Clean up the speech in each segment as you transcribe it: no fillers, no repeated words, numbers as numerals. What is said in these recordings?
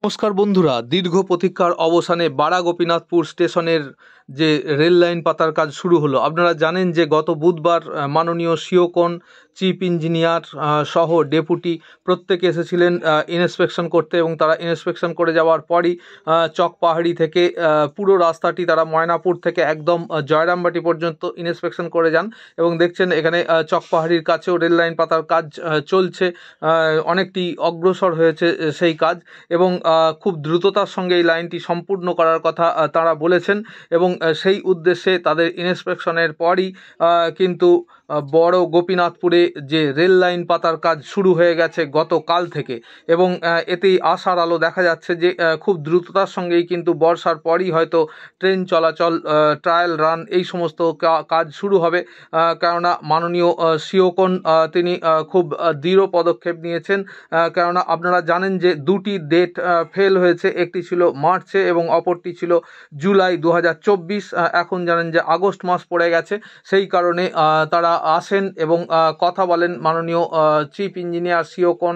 নমস্কার বন্ধুরা, দীর্ঘ প্রতীক্ষার অবসানে বাড়া গোপীনাথপুর স্টেশনের যে রেল লাইন পাতার কাজ শুরু হলো। আপনারা জানেন যে গত বুধবার মাননীয় সিওকন চিফ ইঞ্জিনিয়ার সহ ডেপুটি প্রত্যেকে এসেছিলেন ইন্সপেকশন করতে, এবং তারা ইন্সপেকশন করে যাওয়ার পরই চকপাহাড়ি থেকে পুরো রাস্তাটি তারা ময়নাপুর থেকে একদম জয়রামবাটি পর্যন্ত ইন্সপেকশন করে যান। এবং দেখছেন এখানে চকপাহাড়ির কাছেও রেল লাইন পাতার কাজ চলছে, অনেকটি অগ্রসর হয়েছে সেই কাজ, এবং খুব দ্রুততার সঙ্গে এই লাইনটি সম্পূর্ণ করার কথা তারা বলেছেন। এবং সেই উদ্দেশ্যে তাদের ইন্সপেকশনের পরই কিন্তু বড় গোপীনাথপুরে যে রেল লাইন পাতার কাজ শুরু হয়ে গেছে গতকাল থেকে, এবং এতেই আশার আলো দেখা যাচ্ছে যে খুব দ্রুততার সঙ্গেই কিন্তু বর্ষার পরই হয়তো ট্রেন চলাচল, ট্রায়াল রান, এই সমস্ত কাজ শুরু হবে। কেননা মাননীয় সিওকন তিনি খুব দৃঢ় পদক্ষেপ নিয়েছেন। কেননা আপনারা জানেন যে দুটি ডেট ফেল হয়েছে, একটি ছিল মার্চে এবং অপরটি ছিল জুলাই 2024। এখন জানেন যে আগস্ট মাস পড়ে গেছে, সেই কারণে তারা আসেন এবং কথা বলেন। মাননীয় চিফ ইঞ্জিনিয়ার সিওকন,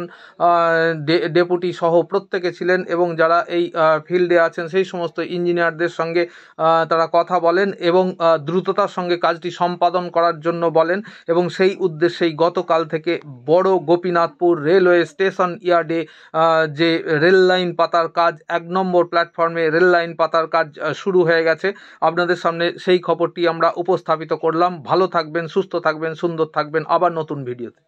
ডেপুটি সহ প্রত্যেকে ছিলেন, এবং যারা এই ফিল্ডে আছেন সেই সমস্ত ইঞ্জিনিয়ারদের সঙ্গে তারা কথা বলেন এবং দ্রুততার সঙ্গে কাজটি সম্পাদন করার জন্য বলেন। এবং সেই উদ্দেশ্যেই গতকাল থেকে বড় গোপীনাথপুর রেলওয়ে স্টেশন ইয়ার্ডে যে রেল লাইন পাতার কাজ, 1 নম্বর প্ল্যাটফর্মে রেল লাইন পাতার কাজ শুরু হয়ে গেছে। আপনাদের সামনে সেই খবরটি আমরা উপস্থাপিত করলাম। ভালো থাকবেন, সুস্থ থাকবেন, সুন্দর থাকবেন। আবার নতুন ভিডিওতে।